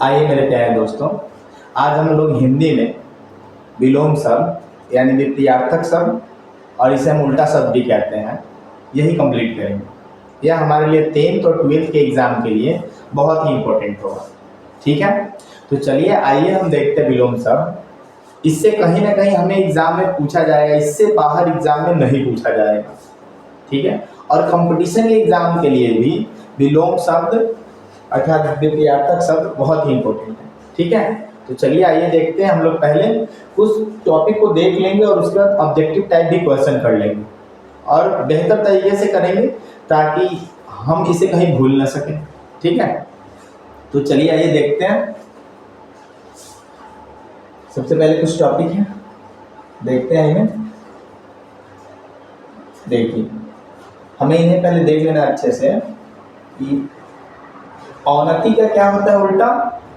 आइए मेरे प्यारे दोस्तों, आज हम लोग हिंदी में विलोम शब्द यानी विपरीतार्थक शब्द और इसे हम उल्टा शब्द भी कहते हैं, यही कंप्लीट करेंगे। यह हमारे लिए 10th और 12th के एग्ज़ाम के लिए बहुत ही इम्पोर्टेंट होगा। ठीक है, तो चलिए आइए हम देखते हैं विलोम शब्द। इससे कहीं ना कहीं हमें एग्ज़ाम में पूछा जाएगा, इससे बाहर एग्ज़ाम में नहीं पूछा जाएगा। ठीक है, और कंपटीशन के एग्ज़ाम के लिए भी विलोम शब्द अर्थात विपरीतार्थक शब्द बहुत ही इंपॉर्टेंट है। ठीक है, तो चलिए आइए देखते हैं। हम लोग पहले उस टॉपिक को देख लेंगे और उसके बाद ऑब्जेक्टिव टाइप भी क्वेश्चन कर लेंगे और बेहतर तरीके से करेंगे ताकि हम इसे कहीं भूल ना सकें। ठीक है, तो चलिए आइए देखते हैं। सबसे पहले कुछ टॉपिक है, देखते हैं इन्हें। देखिए, हमें इन्हें पहले देख लेना अच्छे से कि अवनति का क्या होता है उल्टा,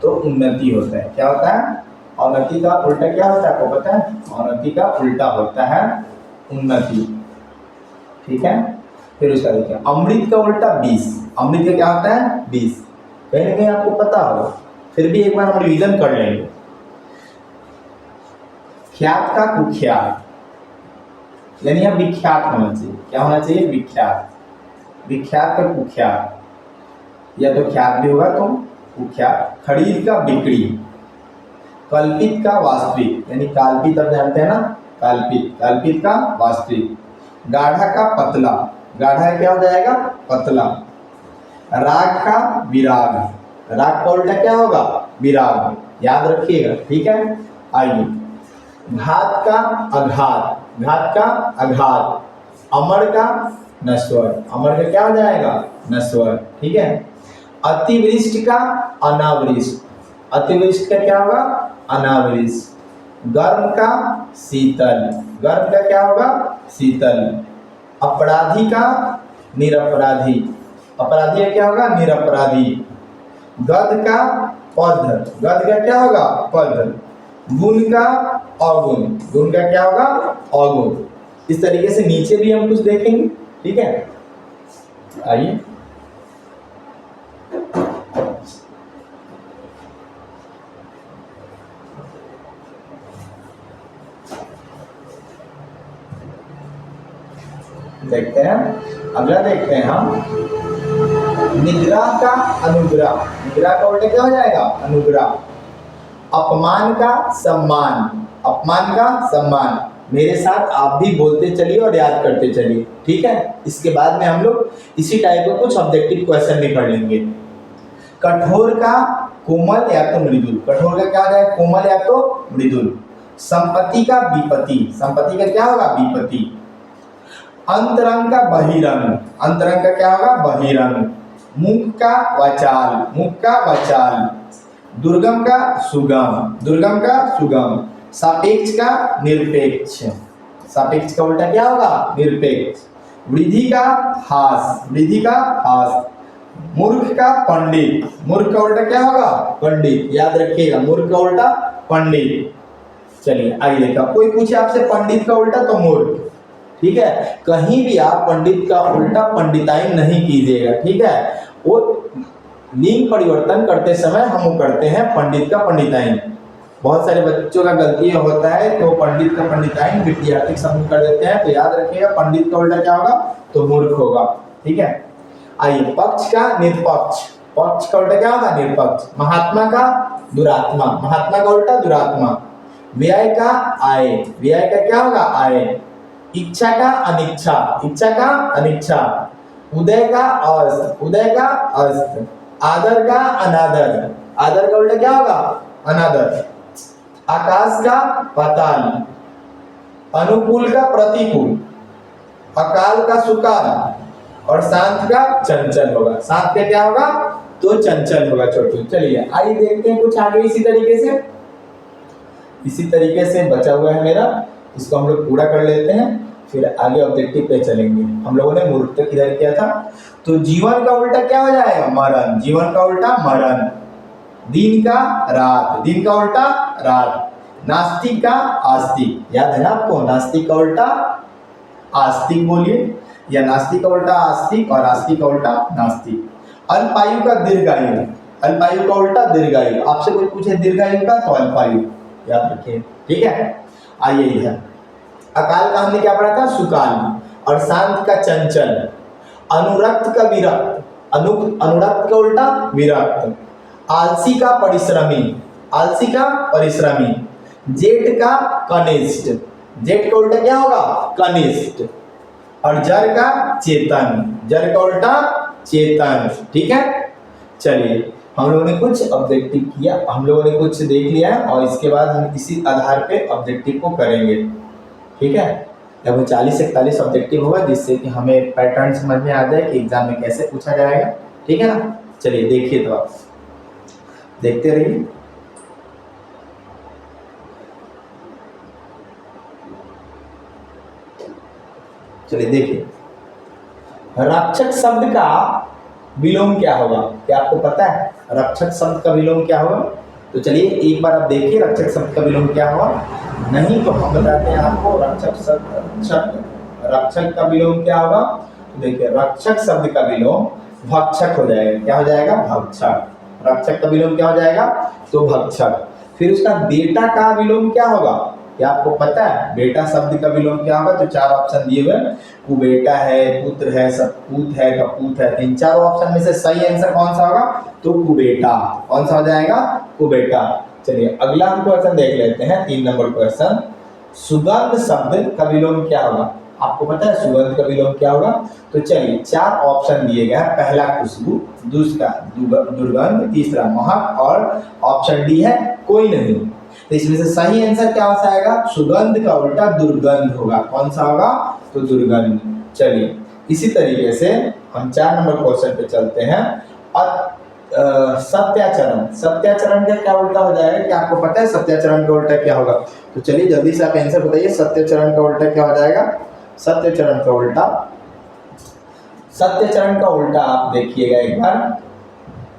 तो उन्नति होता है। क्या होता है? अवनति का उल्टा क्या होता है, आपको पता है? अवनति का उल्टा होता है उन्नति। ठीक है, फिर उसका देखिए अमृत का उल्टा विष। अमृत का क्या होता है? विष। कहीं ना कहीं आपको पता होगा, फिर भी एक बार हम रिवीजन कर लेंगे। ख्यात का कुख्यात, यानी यह विख्यात होना चाहिए। क्या होना चाहिए? विख्यात। विख्यात का कुख्यात, या तो ख्यात भी होगा तो कुख्यात। खरीद का बिक्री। कल्पित का वास्तविक, यानी काल्पित आप जानते हैं ना, काल्पित। कल्पित का वास्तविक। गाढ़ा का पतला। गाढ़ा क्या हो जाएगा? पतला। राग का विराग। राग का उल्टा क्या होगा? विराग। याद रखिएगा। ठीक है, आइए। घात का अघात। घात का अघात। अमर का नश्वर। अमर का क्या हो जाएगा? नश्वर। ठीक है, अतिवृष्ट का अनावृष्ट। अतिवृष्ट का क्या होगा? अनावृष्ट। गर्म का शीतल। गर्म का क्या होगा? शीतल। अपराधी का निरपराधी। अपराधी का क्या होगा? निरपराधी। गद का पद। गद का क्या होगा? पद। गुण का अवगुण। गुण का क्या होगा? अवगुण। इस तरीके से नीचे भी हम कुछ देखेंगे। ठीक है, आइए। देखते हैं, अगला देखते हैं हम। निद्रा का अनुग्रह। निद्रा का उल्टा क्या हो जाएगा? अनुग्रह। अपमान का सम्मान। अपमान का सम्मान। मेरे साथ आप भी बोलते चलिए और याद करते चलिए। ठीक है, इसके बाद में हम लोग इसी टाइप का कुछ ऑब्जेक्टिव क्वेश्चन भी कर लेंगे। कठोर का कोमल या तो मृदुल। कठोर का क्या हो जाएगा? कोमल या तो मृदुल। संपत्ति का विपत्ति। संपत्ति का क्या होगा? विपत्ति। अंतरंग का बहिरंग। अंतरंग का क्या होगा? बहिरंग। मुख का वचाल। मुख का वचाल। दुर्गम का सुगम। दुर्गम का सुगम। सापेक्ष का निरपेक्ष। सापेक्ष का उल्टा क्या होगा? निरपेक्ष। वृद्धि का हास। वृद्धि का हास। मूर्ख का पंडित। मूर्ख का उल्टा क्या होगा? पंडित। याद रखिएगा, मूर्ख का उल्टा पंडित। चलिए आइए देखा, कोई पूछे आपसे पंडित का उल्टा तो मूर्ख। ठीक है, कहीं भी आप पंडित का उल्टा पंडिताइन नहीं कीजिएगा। ठीक है, वो लिंग परिवर्तन करते समय हम वो करते हैं पंडित का पंडिताइन। बहुत सारे बच्चों का गलती होता है तो पंडित का पंडिताइन विद्यार्थी शब्द कर देते हैं। तो याद रखिएगा, पंडित का उल्टा क्या होगा? तो मूर्ख होगा। ठीक है, आइए। पक्ष का निष्पक्ष। पक्ष का उल्टा क्या होगा? निष्पक्ष। महात्मा का दुरात्मा। महात्मा का उल्टा दुरात्मा। व्यय का आय। व्यय का क्या होगा? आय। इच्छा का अनिच्छा। इच्छा का अनिच्छा। उदय का अस्त। उदय का अस्त। आदर का अनादर। आदर का उल्टा क्या होगा? अनादर। आकाश का पाताल। अनुकूल का प्रतिकूल। अकाल का सुकाल। और शांत का चंचल होगा। शांत का क्या होगा? तो चंचल होगा। छोटे चलिए आइए देखते हैं कुछ आगे इसी तरीके से। इसी तरीके से बचा हुआ है मेरा, इसको हम लोग पूरा कर लेते हैं, फिर आगे ऑब्जेक्टिव पे चलेंगे। हम लोगों ने मूर्ख तक इधर किया था। तो जीवन का उल्टा क्या हो जाएगा? मरण। जीवन का उल्टा मरण। दिन का रात। दिन का उल्टा रात। नास्तिक का आस्तिक। याद है आपको? नास्तिक का उल्टा आस्तिक बोलिए, या नास्तिक का उल्टा आस्तिक और आस्तिक का उल्टा नास्तिक। अल्पायु का दीर्घायु। अल्पायु का उल्टा दीर्घायु। आपसे कोई पूछे दीर्घायु का तो अल्पायु, याद रखिए, ठीक है। आइए इधर, अकाल का हमने क्या पढ़ा था, सुकाल, और शांत का चंचल, अनुरक्त का विरक्त, अनुरक्त का उल्टा विरक्त, आलसी का परिश्रमी, आलसी का परिश्रमी, जेठ का कनिष्ठ, जेठ का उल्टा क्या होगा, कनिष्ठ, और जर का चेतन, जर का उल्टा चेतन, ठीक है। चलिए हम लोगों ने कुछ ऑब्जेक्टिव किया, हम लोगों ने कुछ देख लिया है, और इसके बाद हम इसी आधार पे ऑब्जेक्टिव को करेंगे, ठीक है। लगभग 40 से 41 ऑब्जेक्टिव होगा, जिससे कि हमें पैटर्न समझ में आ जाए कि एग्जाम में कैसे पूछा जाएगा, ठीक है ना। चलिए देखिए, तो आप देखते रहिए। चलिए देखिए, रक्षक शब्द का विलोम क्या होगा, क्या आपको पता है रक्षक शब्द का विलोम क्या होगा? तो चलिए एक बार आप देखिए रक्षक शब्द का विलोम क्या होगा। नहीं तो हम बताते हैं आपको रक्षक शब्द, रक्षक का विलोम क्या होगा। तो देखिए रक्षक शब्द का विलोम भक्षक हो जाएगा, क्या हो जाएगा, भक्षक। रक्षक का विलोम क्या हो जाएगा, तो भक्षक। फिर उसका बेटा का विलोम क्या होगा, क्या आपको पता है बेटा शब्द का विलोम क्या होगा? तो 4 ऑप्शन दिए हुए, कुबेटा है, पुत्र है, सपूत है, कपूत है। इन चारों ऑप्शन में से सही आंसर कौन सा होगा, तो कुबेटा। कौन सा हो जाएगा, कुबेटा। चलिए अगला हम क्वेश्चन देख लेते हैं, 3 नंबर क्वेश्चन। सुगंध शब्द का विलोम क्या होगा, आपको पता है सुगंध का विलोम क्या होगा? तो चलिए 4 ऑप्शन दिए गए हैं, पहला खुशबू, दूसरा दुर्गंध, तीसरा महक, और ऑप्शन डी है कोई नहीं। तो इसमें से सही आंसर क्या हो जाएगा, सुगंध का उल्टा दुर्गंध होगा। कौन सा होगा, तो दुर्गंध। चलिए इसी तरीके से हम 4 नंबर क्वेश्चन पे चलते हैं। सत्याचरण, सत्याचरण का क्या उल्टा हो जाएगा, क्या आपको पता है सत्याचरण का उल्टा क्या होगा? तो चलिए जल्दी से आप आंसर बताइए, सत्याचरण का उल्टा क्या हो जाएगा? सत्याचरण का उल्टा, सत्याचरण का उल्टा आप देखिएगा एक बार,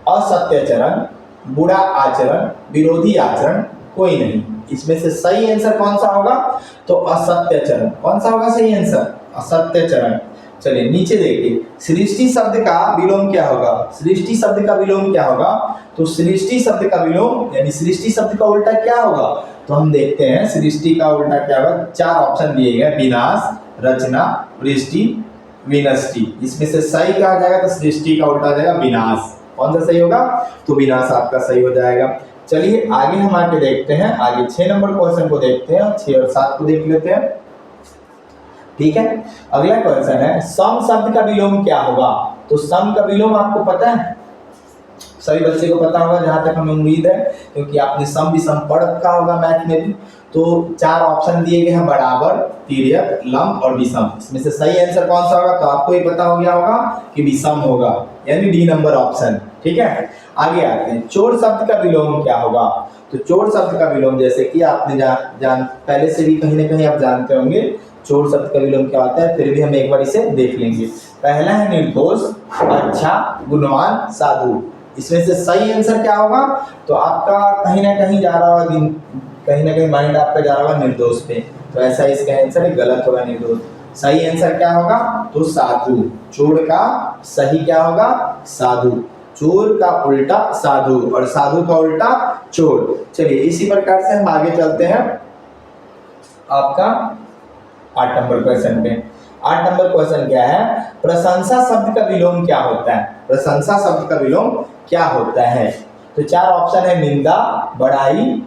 असत्याचरण, बुरा आचरण, विरोधी आचरण, कोई नहीं। इसमें से सही आंसर कौन सा होगा, तो असत्याचरण। कौन सा होगा सही आंसर, असत्याचरण। चलिए नीचे देखिए, सृष्टि शब्द का विलोम क्या होगा, सृष्टि शब्द का विलोम क्या होगा? तो सृष्टि शब्द का विलोम यानी सृष्टि शब्द का उल्टा क्या होगा? तो हम देखते हैं सृष्टि का उल्टा क्या होगा। 4 ऑप्शन दिए गए, विनाश, रचना, वृष्टि, विनष्टि। इसमें से सही क्या आ जाएगा, तो सृष्टि का उल्टा आ जाएगा विनाश। कौन सा सही होगा, तो विनाश आपका सही हो जाएगा। चलिए आगे हम आके देखते हैं, आगे 6 नंबर क्वेश्चन को देखते हैं, 6 और 7 को देख लेते हैं, ठीक है। अगला क्वेश्चन है, सम शब्द का विलोम क्या होगा? तो सम का विलोम आपको पता है, सभी बच्चे को पता होगा जहां तक हमें उम्मीद है, क्योंकि आपने सम विषम पढ़ रखा होगा मैथ में भी। तो 4 ऑप्शन दिए गए हैं, बराबर, तिर्यक, लंब और विषम। इसमें से सही आंसर कौन सा होगा, तो आपको ही पता हो गया होगा कि विषम होगा, यानी डी नंबर ऑप्शन, ठीक है। आगे आते हैं, चोर शब्द का विलोम क्या होगा? तो चोर शब्द का विलोम जैसे कि आपने जान पहले से भी कहीं ना कहीं आप जानते होंगे चोर शब्द का विलोम क्या होता है, फिर भी हम एक बार इसे देख लेंगे। पहला है निर्दोष, अच्छा, गुणवान, साधु। इसमें से सही आंसर क्या होगा, तो आपका कहीं ना कहीं जा रहा होगा, कहीं ना कहीं माइंड आपका जा रहा होगा निर्दोष पे, तो ऐसा इसका आंसर गलत होगा, निर्दोष। सही आंसर क्या होगा, तो साधु। चोर का सही क्या होगा, साधु। चोर का उल्टा साधु, और साधु का उल्टा चोर। चलिए इसी प्रकार से हम आगे चलते हैं आपका 8 नंबर क्वेश्चन पे। 8 नंबर क्वेश्चन क्या है, प्रशंसा शब्द का विलोम क्या होता है? प्रशंसा शब्द का विलोम क्या होता है? तो 4 ऑप्शन है, निंदा, बड़ाई,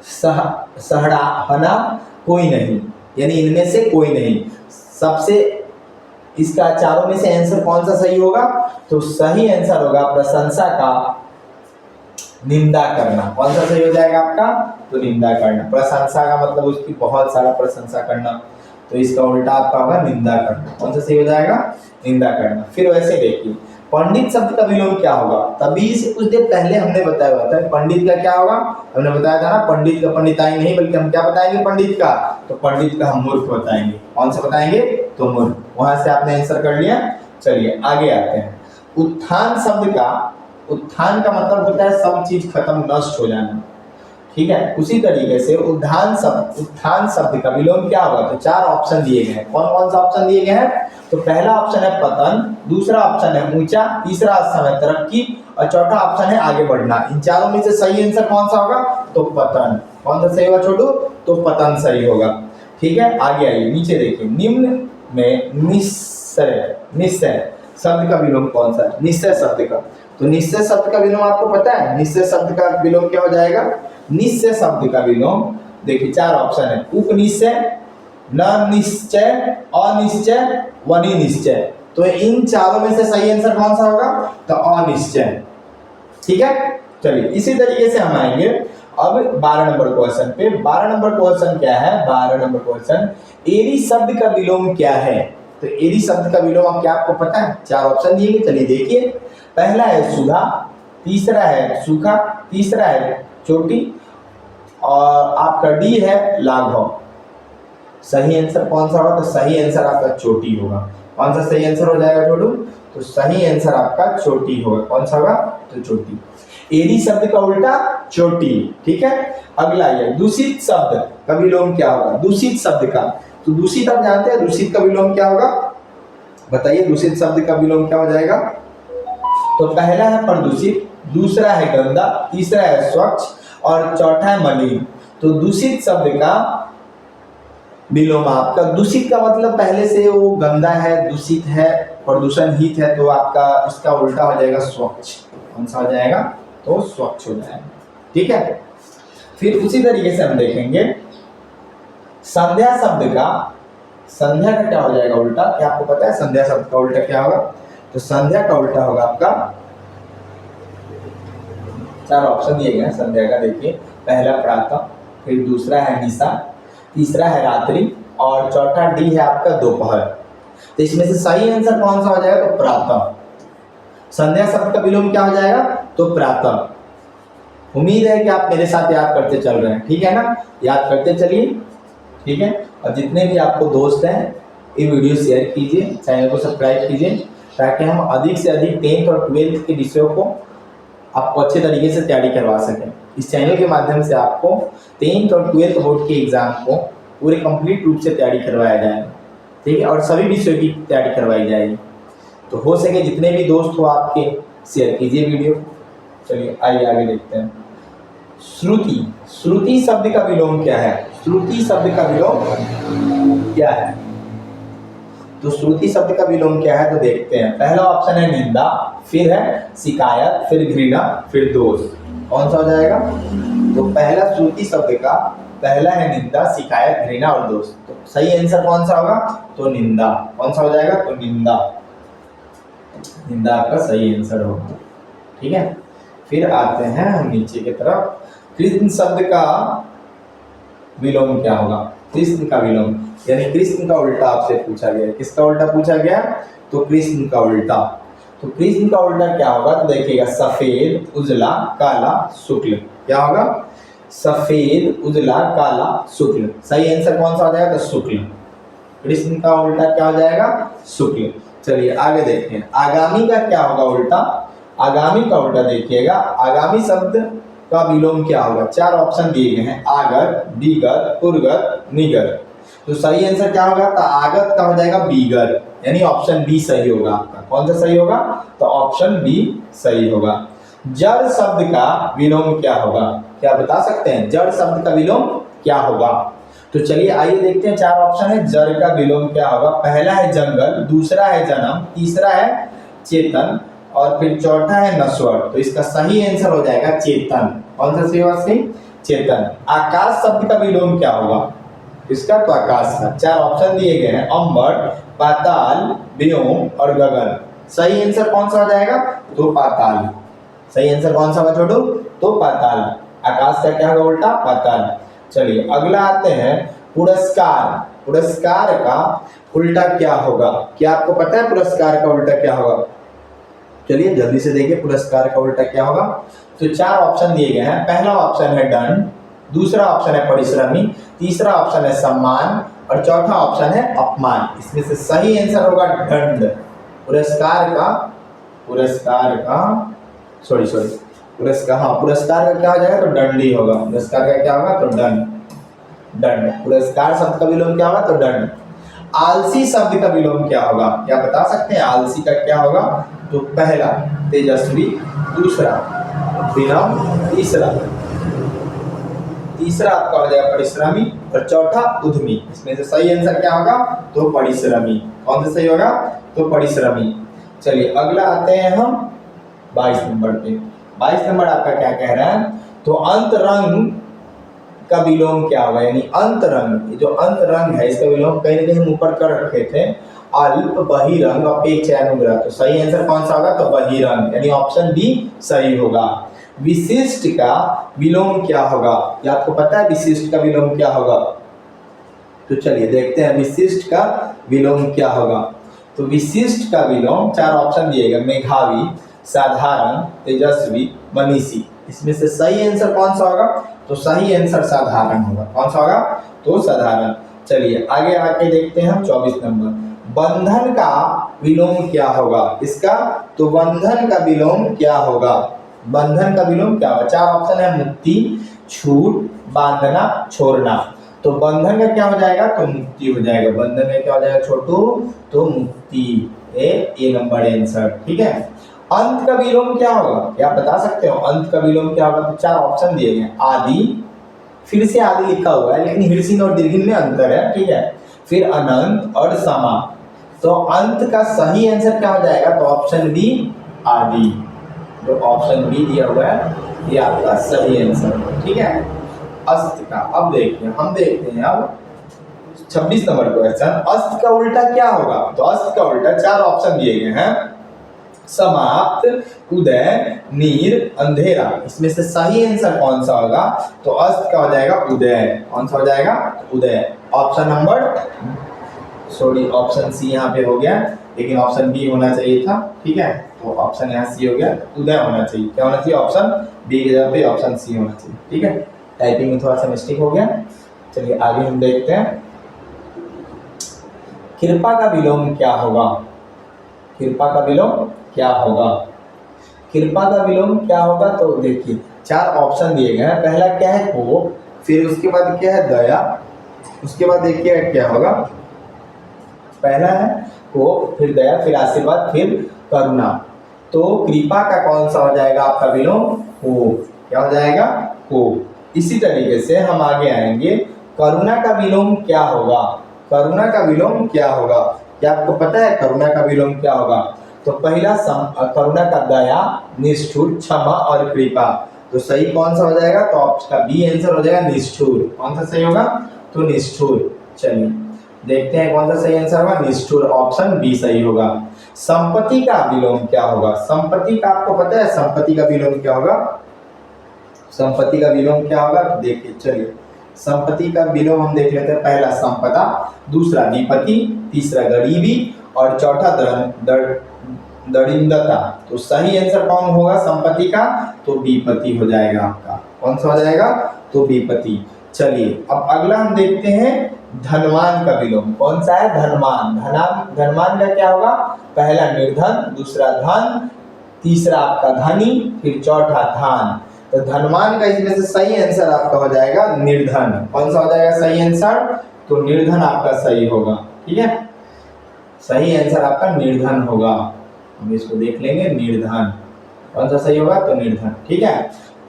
सराहना, कोई नहीं, यानी इनमें से कोई नहीं। सबसे इसका चारों में से आंसर कौन सा सही होगा, तो सही आंसर होगा प्रशंसा का निंदा करना। कौन सा सही हो जाएगा आपका, तो निंदा करना। प्रशंसा का मतलब उसकी बहुत सारा प्रशंसा करना, तो इसका उल्टा आपका होगा निंदा करना। कौन सा सही हो जाएगा, निंदा करना। फिर वैसे देखिए, पंडित शब्द का विलोम क्या होगा? तभी से कुछ देर पहले हमने बताया हुआ था पंडित का क्या होगा, हमने बताया था ना, पंडित का पंडिताई नहीं, बल्कि हम क्या बताएंगे पंडित का, तो पंडित का हम मूर्ख बताएंगे। कौन सा बताएंगे, तो मूर्ख। वहां से आपने आंसर कर लिया। चलिए आगे आते हैं, उत्थान शब्द का, उत्थान का मतलब होता है सब चीज खत्म, नष्ट हो जाना, ठीक है। उसी तरीके से उत्थान शब्द का विलोम क्या होगा? तो 4 ऑप्शन दिए गए हैं। कौन कौन सा ऑप्शन दिए गए हैं? तो पहला ऑप्शन है पतन, दूसरा ऑप्शन है ऊंचा, तीसरा ऑप्शन है तरक्की, और चौथा ऑप्शन है आगे बढ़ना। इन चारों में से सही आंसर कौन सा होगा? तो पतन। कौन सा सही होगा छोटू? तो पतन सही होगा। ठीक है, आगे आइए, नीचे देखिए। निम्न में निश्चय, निश्चय शब्द का विलोम कौन सा है? निश्चय शब्द का। तो निश्चय शब्द का विलोम आपको पता है? निश्चय शब्द का विलोम क्या हो जाएगा? निश्चय शब्द का विलोम देखिए चार ऑप्शन है, उपनिश्चय, न निश्चय, अनिश्चय, वनि निश्चय। तो इन चारों में से सही आंसर कौन सा होगा? तो अनिश्चय। ठीक है, चलिए इसी तरीके से हम आएंगे अब 12 नंबर क्वेश्चन पे। 12 नंबर क्वेश्चन क्या है? 12 नंबर क्वेश्चन, एरी शब्द का विलोम क्या है? तो एरी शब्द का विलोम आप क्या आपको पता है? चार ऑप्शन दिए गए, चलिए देखिए। पहला है सुधा, तीसरा है सूखा, तीसरा है चोटी, और आपका डी है लाघव। सही आंसर कौन सा होगा? तो सही आंसर आपका चोटी होगा। कौन सा सही आंसर हो जाएगा छोटू? तो सही आंसर आपका चोटी होगा। कौन सा होगा? तो चोटी। एरी शब्द का उल्टा चोटी। ठीक है, अगला ये दूषित शब्द का विलोम क्या होगा? दूषित शब्द का, तो दूषित आप जानते हैं, दूषित का विलोम क्या होगा? बताइए, दूषित शब्द का विलोम क्या हो जाएगा? तो पहला है प्रदूषित, दूसरा है गंदा, तीसरा है स्वच्छ और चौथा है मलिन। तो दूषित शब्द का विलोम आपका, दूषित का मतलब पहले से वो गंदा है, दूषित है, प्रदूषण हित है, तो आपका उसका उल्टा हो जाएगा स्वच्छ। कौन सा हो जाएगा? तो स्वच्छ हो जाएगा। ठीक है, फिर उसी तरीके से हम देखेंगे संध्या शब्द का, संध्या का क्या हो जाएगा उल्टा? क्या आपको पता है संध्या शब्द का उल्टा क्या होगा? तो संध्या का उल्टा होगा आपका, चार ऑप्शन दिए गए हैं संध्या का, देखिए। पहला प्रातः, फिर दूसरा है निशा, तीसरा है रात्रि और चौथा डी है आपका दोपहर। तो इसमें से सही आंसर कौन सा हो जाएगा? तो प्रातः। संध्या शब्द का विलोम क्या हो जाएगा? तो प्रातः। उम्मीद है कि आप मेरे साथ याद करते चल रहे हैं। ठीक है ना, याद करते चलिए। ठीक है, और जितने भी आपको दोस्त हैं ये वीडियो शेयर कीजिए, चैनल को सब्सक्राइब कीजिए, ताकि हम अधिक से अधिक 10th और 12th के विषयों को आपको अच्छे तरीके से तैयारी करवा सकें। इस चैनल के माध्यम से आपको 10th और 12th बोर्ड के एग्जाम को पूरे कंप्लीट रूप से तैयारी करवाया जाएगा। ठीक है, और सभी विषयों की तैयारी करवाई जाएगी। तो हो सके जितने भी दोस्त हो आपके, शेयर कीजिए वीडियो। चलिए आइए आगे देखते हैं। श्रुति, श्रुति शब्द का विलोम क्या है? श्रुति शब्द का विलोम क्या है? तो श्रुति शब्द का विलोम क्या है? तो देखते हैं। पहला ऑप्शन है निंदा, फिर है शिकायत, फिर घृणा, फिर दोष। कौन सा हो जाएगा? तो पहला श्रुति शब्द का पहला है निंदा, शिकायत, घृणा और दोष। तो सही आंसर कौन सा होगा? तो निंदा। कौन सा हो जाएगा? तो निंदा। निंदा आपका सही आंसर होगा। ठीक है, फिर आते हैं हम नीचे की तरफ। कृष्ण शब्द का विलोम क्या होगा? कृष्ण का विलोम यानी कृष्ण का उल्टा आपसे पूछा गया। किसका उल्टा पूछा गया? तो कृष्ण का उल्टा। तो कृष्ण का उल्टा क्या होगा? तो देखिएगा, सफेद, उजला, काला, शुक्ल। क्या होगा? सफेद, उजला, काला, शुक्ल। सही आंसर कौन सा हो जाएगा? तो शुक्ल। कृष्ण का उल्टा क्या हो जाएगा? शुक्ल। चलिए आगे देखते हैं। आगामी का क्या होगा उल्टा? आगामी का उल्टा देखिएगा, आगामी शब्द का विलोम क्या होगा? चार ऑप्शन दिए गए हैं, आगत, बीगत, पुरगत, निगत। तो सही आंसर क्या होगा? तो आगत का हो जाएगा बीगर, यानी ऑप्शन बी सही होगा आपका। कौन सा सही होगा? तो ऑप्शन बी सही होगा। जड़ शब्द का विलोम क्या होगा? क्या बता सकते हैं जड़ शब्द का विलोम क्या होगा? तो चलिए आइए देखते हैं। चार ऑप्शन है, जड़ का विलोम क्या होगा? पहला है जंगल, दूसरा है जन्म, तीसरा है चेतन और फिर चौथा है नश्वर। तो इसका सही आंसर हो जाएगा चेतन। कौन सा सही होगा? सही चेतन। आकाश शब्द का विलोम क्या होगा? इसका तो आकाश का। चार ऑप्शन दिए गए हैं, अंबर, पाताल, व्योम और गगन। सही आंसर कौन सा हो जाएगा? तो पाताल। सही आंसर कौन सा होगा छोटू? तो पाताल। आकाश का क्या होगा उल्टा? पाताल। चलिए अगला आते हैं, पुरस्कार। पुरस्कार का उल्टा क्या होगा? क्या आपको पता है पुरस्कार का उल्टा क्या होगा? चलिए जल्दी से देखिए, पुरस्कार का उल्टा क्या होगा? तो चार ऑप्शन दिए गए हैं। पहला ऑप्शन है दंड, दूसरा ऑप्शन है परिश्रमी, तीसरा ऑप्शन है सम्मान और चौथा ऑप्शन है अपमान। इसमें से सही आंसर होगा दंड। पुरस्कार का पुरस्कार का क्या हो जाएगा? तो दंड ही होगा। पुरस्कार का क्या होगा? तो दंड। दंड। पुरस्कार शब्द का विलोम क्या होगा? तो दंड। आलसी शब्द का विलोम क्या होगा? क्या बता सकते हैं आलसी का क्या होगा? तो पहला तेजस्वी दूसरा, विनम्र तीसरा, तीसरा आपका हो जाएगा परिश्रमी और चौथा उद्यमी। इसमें से सही आंसर क्या होगा? तो परिश्रमी। कौन सा सही होगा? तो परिश्रमी। चलिए अगला आते हैं हम 22 नंबर पे। 22 नंबर आपका क्या कह रहा है? तो अंतरंग का विलोम क्या होगा? यानी अंतरंग, जो अंतरंग है इसका विलोम कहीं ना कहीं हम ऊपर कर रखे थे, अल्प बहिरंग अपेक्ष अनुग्रह। तो सही आंसर कौन सा होगा? तो बहिरंग, यानी ऑप्शन बी सही होगा। विशिष्ट का विलोम क्या होगा? ये आपको पता है विशिष्ट का विलोम क्या होगा? तो चलिए देखते हैं विशिष्ट का विलोम क्या होगा। तो विशिष्ट का विलोम 4 ऑप्शन दिए गए, मेधावी, साधारण, तेजस्वी, मनीषी। इसमें से सही आंसर कौन सा होगा? तो सही आंसर साधारण होगा। कौन सा होगा? तो साधारण। चलिए आगे आके देखते हैं हम 24 नंबर। बंधन का विलोम क्या होगा? इसका तो बंधन का विलोम क्या होगा? बंधन का विलोम क्या होगा? 4 ऑप्शन है, मुक्ति, छूट, बांधना, छोड़ना। तो बंधन का क्या हो जाएगा? तो मुक्ति हो जाएगा। बंधन में क्या हो जाएगा छोटू? तो मुक्ति। ए नंबर आंसर। ठीक है। अंत का विलोम क्या होगा? क्या आप बता सकते हो अंत का विलोम क्या होगा? तो 4 ऑप्शन दिए गए, आदि, फिर से आदि लिखा हुआ है लेकिन हिरसिन और दीर्घिन में अंतर है। ठीक है। फिर अनंत और समा। तो अंत का सही आंसर क्या हो जाएगा? तो ऑप्शन बी आदि। जो ऑप्शन बी दिया हुआ है ये आपका सही आंसर। ठीक है। अस्त का अब देखते हैं, हम देखते हैं अब 26 नंबर क्वेश्चन। अस्त का उल्टा क्या होगा? तो अस्त का उल्टा 4 ऑप्शन दिए गए हैं, समाप्त, उदय, नीर, अंधेरा। इसमें से सही आंसर कौन सा होगा? तो अस्त का हो जाएगा उदय। कौन सा हो जाएगा? उदय। ऑप्शन ऑप्शन सी यहाँ पे हो गया, लेकिन ऑप्शन बी होना चाहिए था। ठीक है। तो ऑप्शन यहाँ सी हो गया, उदय होना चाहिए। क्या होना चाहिए? ऑप्शन बी की जगह पे ऑप्शन सी होना चाहिए। ठीक है। टाइपिंग में थोड़ा सा मिस्टेक हो गया। चलिए आगे हम देखते हैं, कृपा का विलोम क्या होगा? कृपा का विलोम क्या होगा? कृपा का विलोम क्या होगा? तो देखिए 4 ऑप्शन दिए गए हैं। पहला क्या है? कोप, फिर उसके बाद क्या है? दया, उसके बाद देखिए क्या होगा। पहला है कोप, फिर दया, फिर आशीर्वाद, फिर करुणा। तो कृपा का कौन सा हो जाएगा आपका विलोम? कोप। क्या हो जाएगा? कोप। इसी तरीके से हम आगे आएंगे, करुणा का विलोम क्या होगा? करुणा का विलोम क्या होगा? क्या आपको पता है करुणा का विलोम क्या होगा? तो पहला करुणा का दया, निष्ठुर, क्षमा और कृपा। तो सही कौन सा हो जाएगा? तो आपका बी आंसर हो जाएगा निष्ठुर। कौन सा सही होगा? तो निष्ठुर। चलिए देखते हैं कौन सा सही आंसर होगा। निष्ठुर, ऑप्शन बी सही होगा। संपत्ति का विलोम क्या होगा? संपत्ति का आपको पता है संपत्ति का विलोम क्या होगा? संपत्ति का विलोम क्या होगा? तो देखिए चलिए संपत्ति का विलोम हम देख लेते हैं। पहला संपदा, दूसरा विपत्ति, तीसरा गरीबी और चौथा दरिद्रता। तो सही आंसर कौन होगा संपत्ति का? तो विपत्ति हो जाएगा आपका। कौन सा हो जाएगा? तो विपत्ति। चलिए अब अगला हम देखते हैं धनवान का विलोम। कौन सा है? धनवान। धनवान का क्या होगा? पहला निर्धन, दूसरा धन, तीसरा आपका धनी, फिर चौथा धान। तो धनवान का इसमें से सही आंसर आपका हो जाएगा निर्धन। कौन सा हो जाएगा सही आंसर? तो निर्धन आपका सही होगा। ठीक है। सही आंसर आपका निर्धन होगा। हम इसको देख लेंगे, निर्धन। कौन सा सही होगा? तो निर्धन। ठीक है।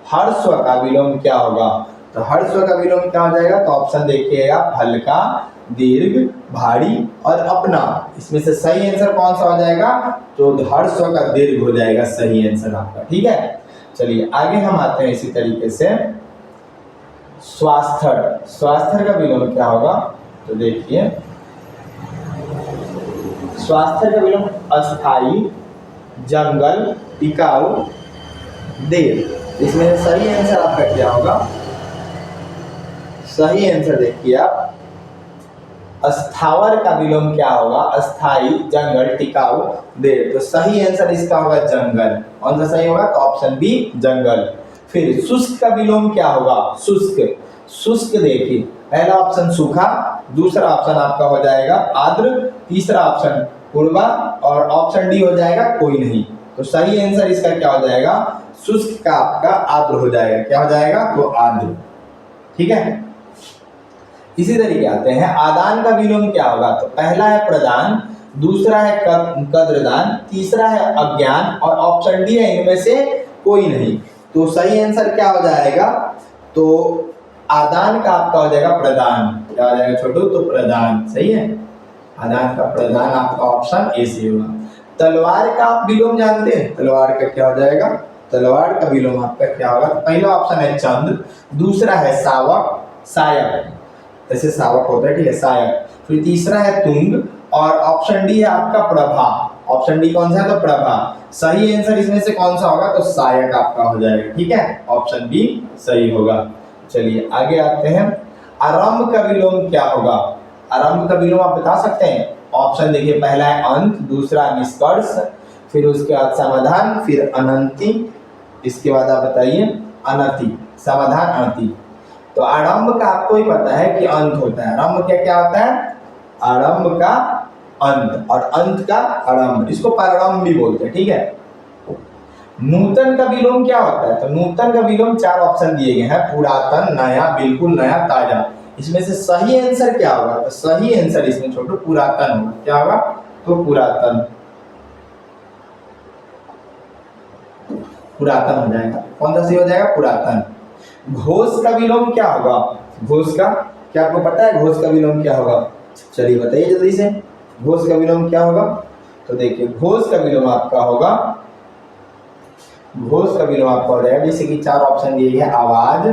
हर्ष का विलोम क्या होगा? तो हर्ष का विलोम क्या हो जाएगा? तो ऑप्शन देखिएगा, हल्का, दीर्घ, भारी और अपना। इसमें से सही आंसर कौन सा हो जाएगा? तो हर्ष का दीर्घ हो जाएगा सही आंसर आपका। ठीक है। चलिए आगे हम आते हैं इसी तरीके से स्वास्थ्य। स्वास्थ्य का विलोम क्या होगा? तो देखिए स्वास्थ्य का विलोम अस्थाई, जंगल, टिकाऊ, देर। इसमें सही आंसर आपका क्या होगा? सही आंसर देखिए आप, अस्थावर का विलोम क्या होगा? अस्थाई, जंगल, टिकाऊ, देर। तो सही आंसर इसका होगा जंगल। कौन सा सही होगा? तो ऑप्शन बी जंगल। फिर शुष्क का विलोम क्या होगा? शुष्क। शुष्क देखिए पहला ऑप्शन सूखा, दूसरा ऑप्शन आपका हो जाएगा आर्द्र, तीसरा ऑप्शन पूर्वा और ऑप्शन डी हो जाएगा कोई नहीं। तो सही आंसर इसका क्या हो जाएगा? शुष्क का आपका आर्द्र हो जाएगा। क्या हो जाएगा? तो आर्द्र। ठीक है। इसी तरीके आते हैं आदान का विलोम क्या होगा? तो पहला है प्रदान, दूसरा है कद्रदान, तीसरा है अज्ञान और ऑप्शन डी है इनमें से कोई नहीं। तो सही आंसर क्या हो जाएगा? तो आदान का आपका हो जाएगा प्रदान। क्या हो जाएगा छोटू? तो प्रदान। सही है, आदान का प्रदान आपका ऑप्शन ए से होगा। तलवार का आप विलोम जानते हैं? तलवार का क्या हो जाएगा? तलवार का विलोम आपका क्या होगा? पहला ऑप्शन है चंद्र, दूसरा है सावक, सायक, जैसे सावक होता है, ठीक है, सायक। फिर तीसरा है तुंग और ऑप्शन डी है आपका प्रभा। ऑप्शन डी कौन सा है? तो प्रभा। सही आंसर इसमें से कौन सा होगा? तो सायक आपका हो जाएगा। ठीक है, ऑप्शन बी सही होगा। चलिए आगे आते हैं। आरंभ का विलोम क्या होगा? आरंभ का विलोम आप बता सकते हैं? ऑप्शन देखिए, पहला है अंत, दूसरा निष्कर्ष, फिर उसके बाद समाधान, फिर अनंति, इसके बाद आप बताइए अनति, समाधान अनति। तो आरंभ का आपको ही पता है कि अंत होता है। आरंभ क्या क्या होता है? आरंभ का अंत और अंत का आरंभ, इसको प्रारंभ भी बोलते हैं। ठीक है। नूतन का विलोम क्या होता है? तो नूतन का विलोम 4 ऑप्शन दिए गए हैं, पुरातन, नया, बिल्कुल नया, ताजा। इसमें से सही आंसर क्या होगा? तो सही आंसर इसमें छोटू पुरातन होगा। क्या होगा? तो पुरातन, पुरातन हो जाएगा। कौन सा सही हो जाएगा? पुरातन। घोष का विलोम क्या होगा? घोष का क्या आपको पता है? घोष का विलोम क्या होगा? चलिए बताइए जल्दी से, घोष का विलोम क्या होगा? तो देखिए, घोष का विलोम आपका होगा, घोष का विलोम आपका हो जाएगा, जैसे कि 4 ऑप्शन दिए हैं, आवाज,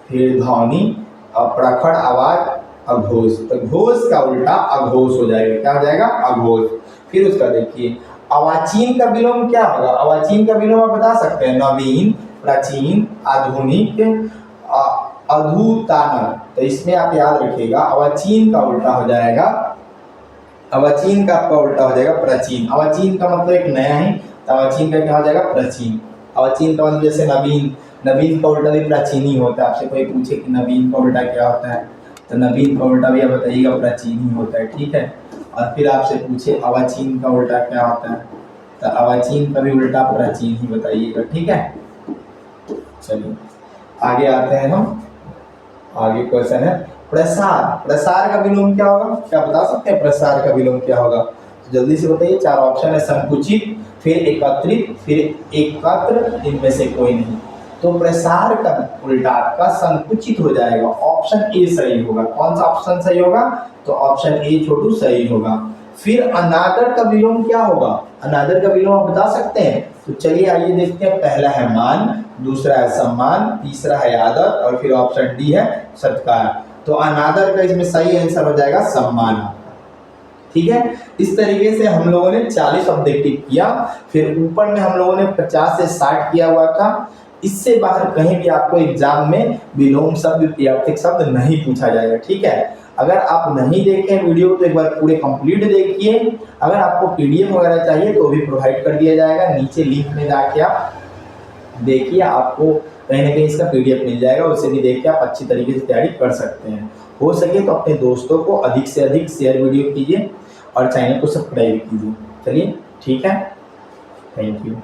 फिर ध्वनि, प्रखर आवाज, अघोष। तो घोष का उल्टा अघोष हो जाएगा। क्या हो जाएगा? अघोष। फिर उसका देखिए, अवाचीन का विलोम क्या होगा? अवाचीन का विलोम आप बता सकते हैं? नवीन, प्राचीन, आधुनिक, अधुतानक। तो इसमें आप याद रखिएगा, अवाचीन का उल्टा हो जाएगा, अवाचीन का आपका उल्टा हो जाएगा प्राचीन। अवाचीन का मतलब एक नया है, तो अवाचीन का क्या हो जाएगा? प्राचीन। अवाचीन का मतलब जैसे नवीन, नवीन का उल्टा भी प्राचीन ही होता है। आपसे कोई पूछे कि नवीन का उल्टा क्या होता है, तो नवीन का उल्टा भी आप बताइएगा प्राचीन ही होता है। ठीक है। और फिर आपसे पूछे अवाचीन का उल्टा क्या होता है, तो अवाचीन का भी उल्टा प्राचीन ही बताइएगा। ठीक है। चलिए आगे आते हैं हम। आगे क्वेश्चन है प्रसार। प्रसार का विलोम क्या होगा? क्या बता सकते हैं प्रसार का विलोम क्या होगा? तो जल्दी से बताइए। 4 ऑप्शन है, संकुचित, फिर एकत्रित, फिर एकत्र, इनमें से कोई नहीं। तो प्रसार का उल्टा आपका संकुचित हो जाएगा। ऑप्शन ए सही होगा। कौन सा ऑप्शन सही होगा? तो ऑप्शन ए छोटू सही होगा। फिर अनादर का विलोम क्या होगा? अनादर का विलोम आप बता सकते हैं? तो चलिए आइए देखते हैं। पहला है मान, दूसरा है सम्मान, तीसरा है आदर और फिर ऑप्शन डी है सत्कार। तो अनादर का इसमें सही आंसर हो जाएगा सम्मान। ठीक है। इस तरीके से हम लोगों ने 40 ऑब्जेक्टिव किया, फिर ऊपर में हम लोगों ने 50 से 60 किया हुआ था। इससे बाहर कहीं भी आपको एग्जाम में विलोम शब्द, क्रियार्थक शब्द नहीं पूछा जाएगा। ठीक है। अगर आप नहीं देखें वीडियो तो एक बार पूरे कंप्लीट देखिए। अगर आपको पीडीएफ वगैरह चाहिए तो भी प्रोवाइड कर दिया जाएगा, नीचे लिंक में जाके आप देखिए, आपको कहीं ना कहीं इसका पीडीएफ मिल जाएगा, उससे भी देख के आप अच्छी तरीके से तैयारी कर सकते हैं। हो सके तो अपने दोस्तों को अधिक से अधिक शेयर वीडियो कीजिए और चैनल को सब्सक्राइब कीजिए। चलिए ठीक है, थैंक यू।